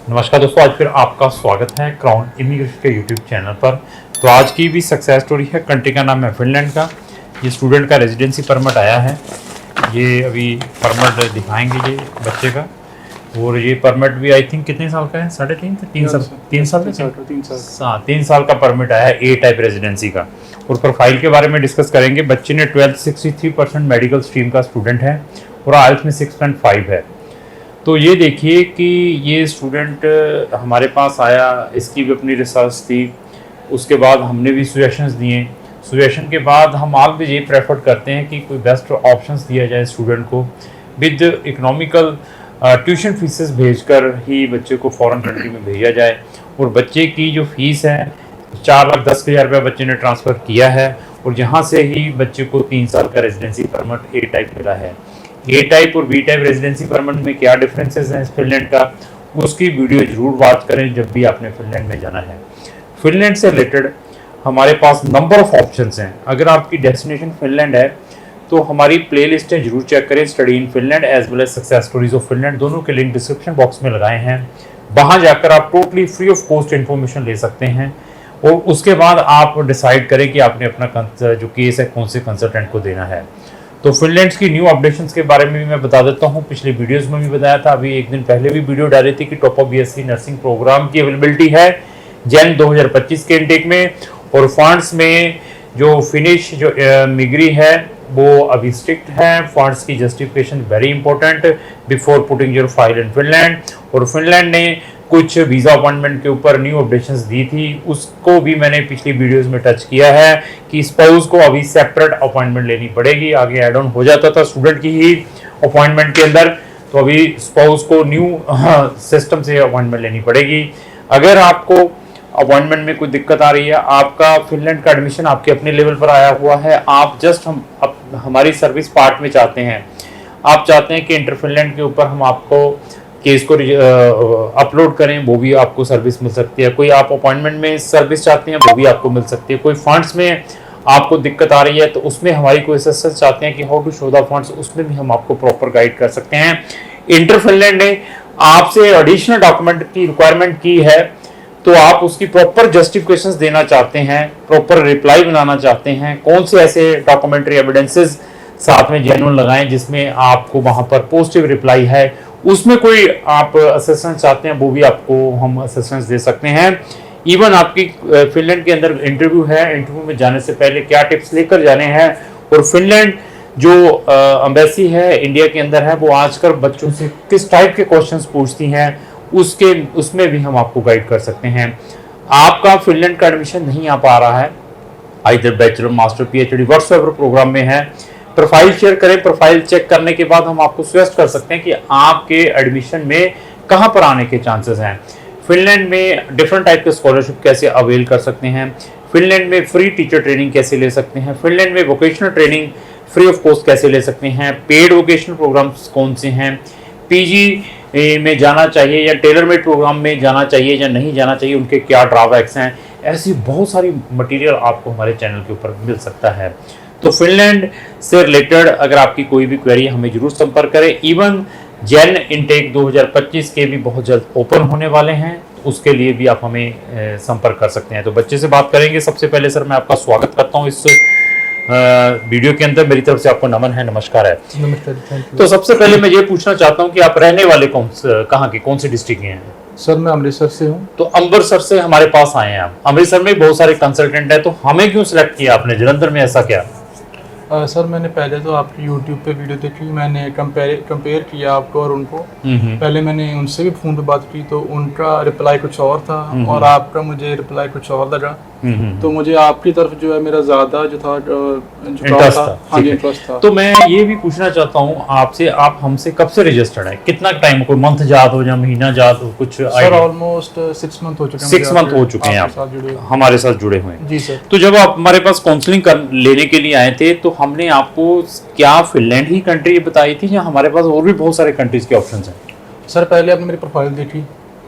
नमस्कार दोस्तों, आज फिर आपका स्वागत है क्राउन इमिग्रेशन के यूट्यूब चैनल पर। तो आज की भी सक्सेस स्टोरी है। कंट्री का नाम है फिनलैंड का। ये स्टूडेंट का रेजिडेंसी परमिट आया है। ये अभी परमिट दिखाएंगे ये बच्चे का। और ये परमिट भी आई थिंक कितने साल का है? 3 साल का परमिट आया है, ए टाइप रेजिडेंसी का। और प्रोफाइल के बारे में डिस्कस करेंगे। बच्चे ने 12 63% मेडिकल स्ट्रीम का स्टूडेंट है और आइल्स में 6.5 है। तो ये देखिए कि ये स्टूडेंट हमारे पास आया, इसकी भी अपनी रिसर्च थी। उसके बाद हमने भी सजेशंस दिए। सजेशन के बाद हम आप भी ये प्रेफर करते हैं कि कोई बेस्ट ऑप्शंस दिया जाए स्टूडेंट को विद इकोनॉमिकल ट्यूशन फीसेस भेजकर ही बच्चे को फॉरेन कंट्री में भेजा जाए। और बच्चे की जो फीस है 4,10,000 रुपये बच्चे ने ट्रांसफ़र किया है। और यहाँ से ही बच्चे को 3 साल का रेजिडेंसी परमिट ए टाइप मिला है। ए टाइप और बी टाइप रेजिडेंसी परमिट में क्या डिफरेंसेस हैं फिनलैंड का, उसकी वीडियो जरूर वॉच करें जब भी आपने फिनलैंड में जाना है। फिनलैंड से रिलेटेड हमारे पास नंबर ऑफ ऑप्शंस हैं। अगर आपकी डेस्टिनेशन फिनलैंड है तो हमारी प्लेलिस्टें जरूर चेक करें। Study in Finland as well as success stories of Finland, दोनों के लिंक डिस्क्रिप्शन बॉक्स में लगाए हैं। वहाँ जाकर आप totally free of cost information ले सकते हैं। और उसके बाद आप डिसाइड करें कि आपने अपना जो केस है कौन से कंसल्टेंट को देना है। तो फिनलैंड की न्यू अपडेशंस के बारे में भी मैं बता देता हूँ। पिछले वीडियोस में भी बताया था, अभी एक दिन पहले भी वीडियो डाली थी कि top up BSc nursing program की अवेलेबिलिटी है जैन 2025 के इनटेक में। और फंड्स में जो फिनिश जो मिग्री है वो अभी स्ट्रिक्ट है। फंड्स की justification very important before putting your file in Finland. और फिनलैंड ने कुछ वीज़ा अपॉइंटमेंट के ऊपर न्यू अपडेशंस दी थी, उसको भी मैंने पिछली वीडियोस में टच किया है कि स्पाउस को अभी सेपरेट अपॉइंटमेंट लेनी पड़ेगी। आगे एड ऑन हो जाता था स्टूडेंट की ही अपॉइंटमेंट के अंदर, तो अभी स्पाउस को न्यू सिस्टम से अपॉइंटमेंट लेनी पड़ेगी। अगर आपको अपॉइंटमेंट में कोई दिक्कत आ रही है, आपका फिनलैंड का एडमिशन आपके अपने लेवल पर आया हुआ है, आप जस्ट हमारी सर्विस पार्ट में चाहते हैं, आप चाहते हैं कि इंटर फिनलैंड के ऊपर हम आपको केस को अपलोड करें, वो भी आपको सर्विस मिल सकती है। कोई आप अपॉइंटमेंट में सर्विस चाहते हैं, वो भी आपको मिल सकती है। कोई फंड्स में आपको दिक्कत आ रही है तो उसमें हमारी कोई असिस्टेंस चाहते हैं कि how to show the funds, उसमें भी हम आपको प्रॉपर गाइड कर सकते हैं। इंटर फिनलैंड ने आपसे एडिशनल डॉक्यूमेंट की रिक्वायरमेंट की है, तो आप उसकी प्रॉपर जस्टिफिकेशंस देना चाहते हैं, प्रॉपर रिप्लाई बनाना चाहते हैं, कौन से ऐसे डॉक्यूमेंट्री एविडेंसेस साथ में जेन्युइन लगाएं जिसमें आपको वहां पर पॉजिटिव रिप्लाई है, उसमें कोई आप असिस्टेंस चाहते हैं, वो भी आपको हम असिस्टेंस दे सकते हैं। इवन आपकी फिनलैंड के अंदर इंटरव्यू है, इंटरव्यू में जाने से पहले क्या टिप्स लेकर जाने हैं। और फिनलैंड जो एम्बेसी है इंडिया के अंदर है, वो आजकल बच्चों से किस टाइप के क्वेश्चंस पूछती हैं, उसमें भी हम आपको गाइड कर सकते हैं। आपका फिनलैंड का एडमिशन नहीं आ पा रहा है, either bachelor master PhD whatsoever program में है, प्रोफाइल शेयर करें। प्रोफाइल चेक करने के बाद हम आपको सजेस्ट कर सकते हैं कि आपके एडमिशन में कहां पर आने के चांसेस हैं। फिनलैंड में डिफरेंट टाइप के स्कॉलरशिप कैसे अवेल कर सकते हैं, फिनलैंड में फ्री टीचर ट्रेनिंग कैसे ले सकते हैं, फिनलैंड में vocational training free of cost कैसे ले सकते हैं, पेड वोकेशनल प्रोग्राम्स कौन से हैं, पीजी में जाना चाहिए या टेलर मेड प्रोग्राम में जाना चाहिए या नहीं जाना चाहिए, उनके क्या ड्रॉबैक्स हैं। ऐसी बहुत सारी मटेरियल आपको हमारे चैनल के ऊपर मिल सकता है। तो फिनलैंड से रिलेटेड अगर आपकी कोई भी क्वेरी हमें जरूर संपर्क करें। इवन जैन इनटेक 2025 के भी बहुत जल्द ओपन होने वाले हैं, उसके लिए भी आप हमें संपर्क कर सकते हैं। तो बच्चे से बात करेंगे। सबसे पहले सर मैं आपका स्वागत करता हूं इस वीडियो के अंदर। मेरी तरफ से आपको नमन है, नमस्कार है। नमस्कार। तो सबसे पहले मैं ये पूछना चाहता हूँ कि आप रहने वाले कहाँ के, कौन से डिस्ट्रिक्ट के हैं? सर मैं अमृतसर से हूँ। तो अमृतसर से हमारे पास आए हैं आप। अमृतसर में बहुत सारे कंसल्टेंट हैं, तो हमें क्यों सिलेक्ट किया आपने जलंधर में, ऐसा क्या? सर मैंने पहले तो आपकी यूट्यूब पे वीडियो देखी, मैंने कंपेयर किया आपको और उनको। पहले मैंने उनसे भी फ़ोन पे बात की तो उनका रिप्लाई कुछ और था और आपका मुझे रिप्लाई कुछ और लगा। तो मुझे आपकी तरफ जो है मेरा ज़्यादा जो था इंटरेस्ट था। हाँ जी, इंटरेस्ट था। तो मैं ये भी पूछना चाहता हूँ आपसे, आप हमसे कब से रजिस्टर्ड है? कितना टाइम, कोई मंथ जात हो या महीना जात हो कुछ? सर ऑलमोस्ट 6 मंथ हो चुके हैं। 6 मंथ हो चुके हैं आप हमारे साथ जुड़े हुए हैं। जी सर। तो जब आप हमारे पास काउंसलिंग लेने के लिए आए थे तो हमने आपको क्या फिनलैंड ही कंट्री बताई थी या हमारे पास और भी बहुत सारे कंट्रीज के ऑप्शंस हैं? सर पहले आपने मेरी प्रोफाइल देखी,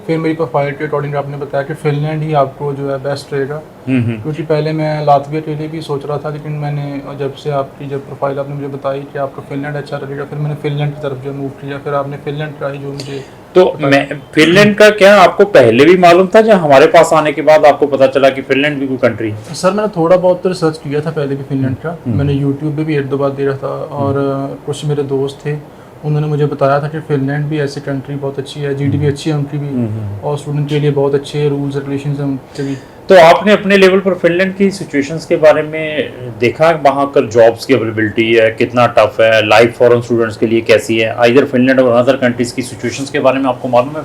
फिर मेरी प्रोफाइल के अकॉर्डिंग आपने बताया कि फिनलैंड ही आपको जो है बेस्ट रहेगा। क्योंकि पहले मैं लातविया के लिए भी सोच रहा था, लेकिन मैंने जब से आपकी जब प्रोफाइल आपने मुझे बताई कि आपका फिनलैंड अच्छा रहेगा, फिर मैंने फिनलैंड की तरफ जो मूव किया, फिर आपने फिनलैंड का ही जो मुझे तो मैं फिनलैंड का क्या आपको पहले भी मालूम था या हमारे पास आने के बाद आपको पता चला कि फिनलैंड भी कोई कंट्री है? सर मैंने थोड़ा बहुत तो रिसर्च किया था पहले भी फिनलैंड का, मैंने यूट्यूब पे भी एक दो बार देखा था, और कुछ मेरे दोस्त थे उन्होंने मुझे बताया था कि फिनलैंड भी ऐसी कंट्री बहुत अच्छी है, जीडीपी अच्छी है उनकी भी, और स्टूडेंट के लिए बहुत अच्छे रूल्स रेगुलेशंस हैं उनके भी। तो आपने अपने लेवल पर फिनलैंड की सिचुएशंस के बारे में देखा, वहाँ कर जॉब्स की अवेलेबिलिटी है कितना टफ है, लाइफ फॉरेन स्टूडेंट्स के लिए कैसी है, आइदर फिनलैंड और अदर कंट्रीज की सिचुएशंस के बारे में आपको मालूम है?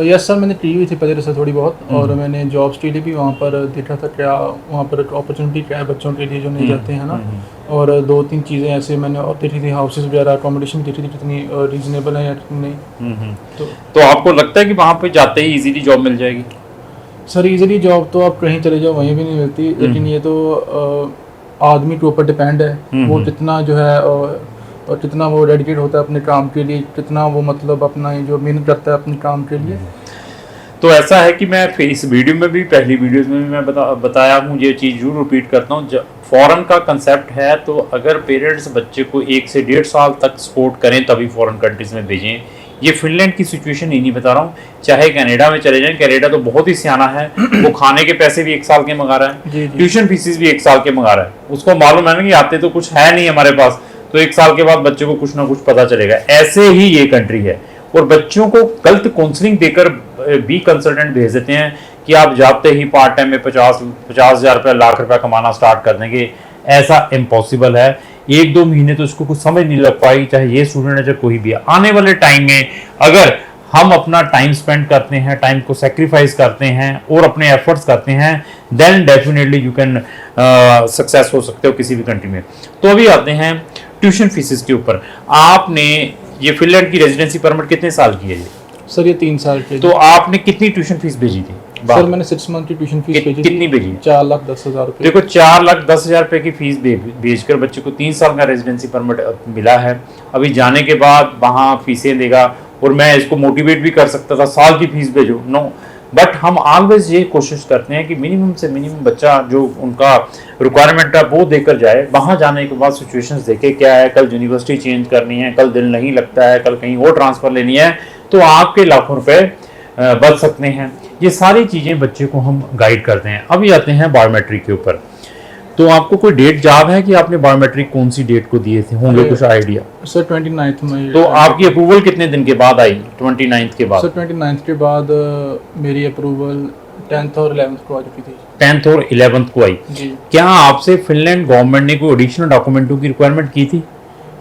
यस सर, मैंने की हुई थी पहले से थोड़ी बहुत, और मैंने जॉब्स के लिए भी वहाँ पर देखा था क्या वहाँ पर अपॉर्चुनिटी क्या है बच्चों के लिए जो नहीं जाते हैं ना, और 2-3 चीज़ें ऐसे मैंने और देखी थी, हाउसेस वगैरह अकोमोडेशन देखी थी कितनी रीजनेबल है या कितनी नहीं। तो आपको लगता है कि वहाँ पे जाते ही इजीली जॉब मिल जाएगी? सर इजीली जॉब तो आप कहीं चले जाओ वहीं भी नहीं मिलती, लेकिन ये तो आदमी के ऊपर डिपेंड है, वो कितना जो है और कितना वो डेडिकेट होता है अपने काम के लिए, कितना वो मतलब अपना जो मेहनत करता है अपने काम के लिए। तो ऐसा है कि मैं फिर इस वीडियो में भी, पहली वीडियोस में भी मैं बताया हूँ, ये चीज़ जरूर रिपीट करता हूँ, फॉरेन का कंसेप्ट है तो अगर पेरेंट्स बच्चे को 1 से 1.5 साल तक सपोर्ट करें तभी फॉरेन कंट्रीज में भेजें। ये फिनलैंड की सिचुएशन ही नहीं बता रहा हूँ, चाहे कनाडा में चले जाएं, कनाडा तो बहुत ही सियाना है, वो खाने के पैसे भी 1 साल के मंगा रहा है, ट्यूशन फीसिस भी 1 साल के मंगा रहा है, उसको मालूम है ना कि आते तो कुछ है नहीं हमारे पास, तो 1 साल के बाद बच्चे को कुछ ना कुछ पता चलेगा। ऐसे ही ये कंट्री है, और बच्चों को गलत काउंसलिंग देकर भी कंसल्टेंट भेज देते हैं कि आप जाते ही पार्ट टाइम में 50,000 रुपये, लाख रुपया कमाना स्टार्ट कर देंगे। ऐसा इम्पॉसिबल है, 1-2 महीने तो उसको कुछ समझ नहीं लग पाएगी, चाहे ये स्टूडेंट है चाहे कोई भी है। आने वाले टाइम में अगर हम अपना टाइम स्पेंड करते हैं, टाइम को सेक्रीफाइस करते हैं और अपने एफर्ट्स करते हैं, then definitely you can success हो सकते हो किसी भी कंट्री में। तो अभी आते हैं ट्यूशन फीसिस के ऊपर। आपने ये फिनलैंड की रेजिडेंसी परमिट कितने साल की है ये? सर ये 3 साल की। तो आपने कितनी ट्यूशन फीस भेजी थी? सर मैंने 6 मंथ की ट्यूशन फीस भेजी थी। कितनी भेजी? 4,10,000 रुपये। देखो 4,10,000 रुपये की फीस भेजकर बच्चे को 3 साल का रेजिडेंसी परमिट मिला है। अभी जाने के बाद वहाँ फीसें देगा, और मैं इसको मोटिवेट भी कर सकता था साल की फीस भेजो, नो, बट हम ऑलवेज ये कोशिश करते हैं कि मिनिमम से मिनिमम बच्चा जो उनका रिक्वायरमेंट है वो देकर जाए। वहाँ जाने के बाद सिचुएशंस देखे क्या है, कल यूनिवर्सिटी चेंज करनी है, कल दिल नहीं लगता है, कल कहीं और ट्रांसफ़र लेनी है, तो आपके लाखों रुपए बच सकते हैं। ये सारी चीज़ें बच्चे को हम गाइड करते हैं। अभी आते हैं बायोमेट्रिक के ऊपर। तो आपको कोई डेट याद है कि आपने बायोमेट्रिक कौन सी डेट को दिए थे? होंगे कुछ आइडिया? सर 29 में। तो आपकी अप्रूवल कितने दिन के बाद आई? 29 के बाद? सर 29 के बाद मेरी अप्रूवल 10th और 11th को आ चुकी थी। 10th और 11th को आई जी। क्या आपसे फिनलैंड गवर्नमेंट ने कोई एडिशनल डॉक्यूमेंटों की रिक्वायरमेंट की थी?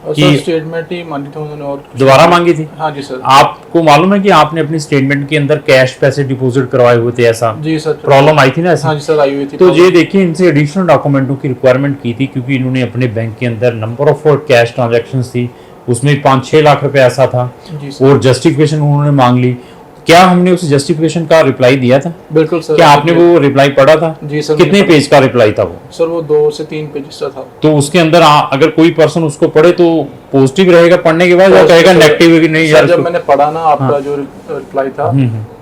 सर स्टेटमेंट ही मांगी थी उन्होंने, और दोबारा मांगी थी? हाँ जी सर। आपको मालूम है कि आपने अपनी स्टेटमेंट के अंदर कैश पैसे डिपॉजिट करवाए हुए थे, ऐसा? जी सर। प्रॉब्लम आई थी ना ऐसी? हाँ जी सर, आई हुई थी। तो ये देखिए, इनसे एडिशनल डॉक्यूमेंटों की रिक्वायरमेंट की थी, क्योंकि इन्होंने अपने बैंक के अंदर नंबर ऑफ कैश ट्रांजैक्शंस थी, उसमें 5-6 लाख रुपए ऐसा था, और जस्टिफिकेशन उन्होंने मांग ली। क्या हमने उस जस्टिफिकेशन का रिप्लाई दिया था? बिल्कुल सर। क्या आपने वो रिप्लाई पढ़ा था? जी सर। कितने पेज का रिप्लाई था वो? सर वो 2 से 3 पेज का था। तो उसके अंदर अगर कोई पर्सन उसको पढ़े तो पॉजिटिव रहेगा पढ़ने के बाद, या कहेगा नेगेटिव कि नहीं यार? जब मैंने पढ़ा ना आपका जो रिप्लाई था,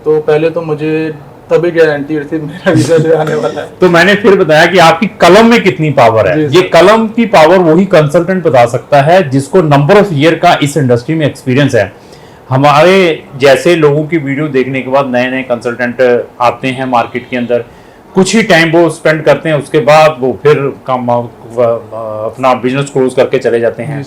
तो पहले तो मुझे तभी गारंटी थी मेरा वीजा जो आने वाला है। तो मैंने फिर बताया कि आपकी कलम में कितनी पावर है। ये कलम की पावर वही कंसल्टेंट बता सकता है जिसको नंबर ऑफ ईयर का इस इंडस्ट्री में एक्सपीरियंस है। हमारे जैसे लोगों की वीडियो देखने के बाद नए नए कंसल्टेंट आते हैं मार्केट के अंदर, कुछ ही टाइम वो स्पेंड करते हैं, उसके बाद वो फिर अपना बिजनेस क्लोज करके चले जाते हैं।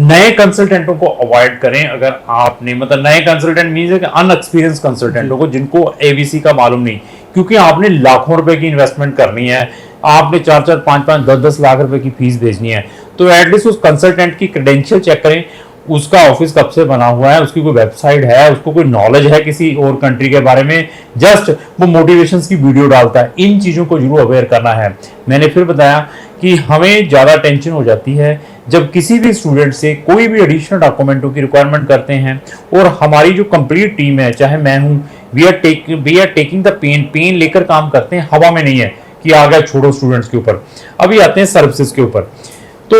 नए कंसल्टेंटों को अवॉइड करें। अगर आपने मतलब नए कंसल्टेंट मीन्स है कि अनएक्सपीरियंस कंसल्टेंटों को, जिनको एबीसी का मालूम नहीं, क्योंकि आपने लाखों रुपए की इन्वेस्टमेंट करनी है, आपने 4-4, 5-5, 10-10 लाख रुपए की फीस भेजनी है, तो एटलीस्ट उस कंसल्टेंट की क्रेडेंशियल चेक करें, उसका ऑफिस कब से बना हुआ है, उसकी कोई वेबसाइट है, उसको कोई नॉलेज है किसी और कंट्री के बारे में, जस्ट वो मोटिवेशंस की वीडियो डालता है। इन चीज़ों को जरूर अवेयर करना है। मैंने फिर बताया कि हमें ज़्यादा टेंशन हो जाती है जब किसी भी स्टूडेंट से कोई भी एडिशनल डॉक्यूमेंटों की रिक्वायरमेंट करते हैं, और हमारी जो कंप्लीट टीम है, चाहे मैं हूँ, we are taking the pain लेकर काम करते हैं, हवा में नहीं है कि आ गया छोड़ो स्टूडेंट्स के ऊपर। अभी आते हैं सर्विसेज के ऊपर। तो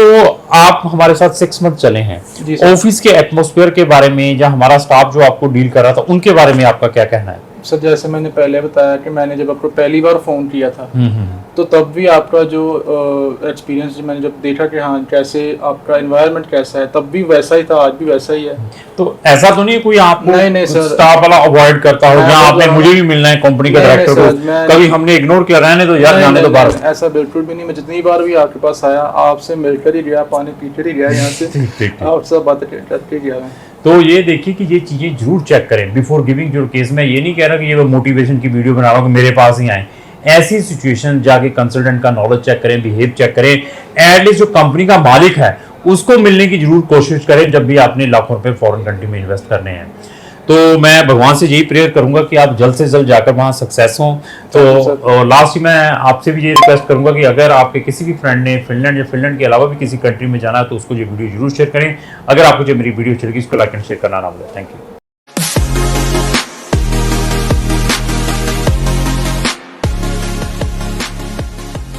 आप हमारे साथ 6 मंथ चले हैं, ऑफिस के एटमॉस्फेयर के बारे में, या हमारा स्टाफ जो आपको डील कर रहा था उनके बारे में आपका क्या कहना है? सर जैसे मैंने पहले बताया कि मैंने जब आपको पहली बार फ़ोन किया था तो तब भी आपका जो एक्सपीरियंस मैंने जब देखा कि हाँ कैसे आपका एनवायरनमेंट कैसा है, तब भी वैसा ही था, आज भी वैसा ही है। तो ऐसा तो नहीं कोई आपको नहीं सर, स्टाफ वाला अवॉइड करता हो, जहाँ आपने मुझे भी मिलना है कंपनी के डायरेक्टर को, कभी हमने इग्नोर किया, रहने तो यार, जाने तो बाहर। ऐसा बिल्कुल भी नहीं। मैं जितनी बार भी आपके पास आया, आपसे मिलकर ही गया, पानी पीकर ही गया यहाँ से, आपसे बातें करके गया मैं। तो ये देखिए कि ये चीज़ें जरूर चेक करें बिफोर गिविंग योर केस। मैं ये नहीं कह रहा कि ये मोटिवेशन की वीडियो बना रहा हूँ कि मेरे पास ही आए। ऐसी सिचुएशन जाके कंसल्टेंट का नॉलेज चेक करें, बिहेव चेक करें, एटलीस्ट जो कंपनी का मालिक है उसको मिलने की जरूर कोशिश करें जब भी आपने लाखों रुपए फॉरेन कंट्री में इन्वेस्ट करने हैं। तो मैं भगवान से यही प्रेयर करूंगा कि आप जल्द से जल्द जाकर वहाँ सक्सेस हों। तो लास्ट मैं आपसे भी ये रिक्वेस्ट करूंगा कि अगर आपके किसी भी फ्रेंड ने फिनलैंड या फिनलैंड के अलावा भी किसी कंट्री में जाना है तो उसको ये वीडियो जरूर शेयर करें। अगर आपको जो मेरी वीडियो अच्छी लगी इसको लाइक एंड शेयर करना ना भूलें। Thank you.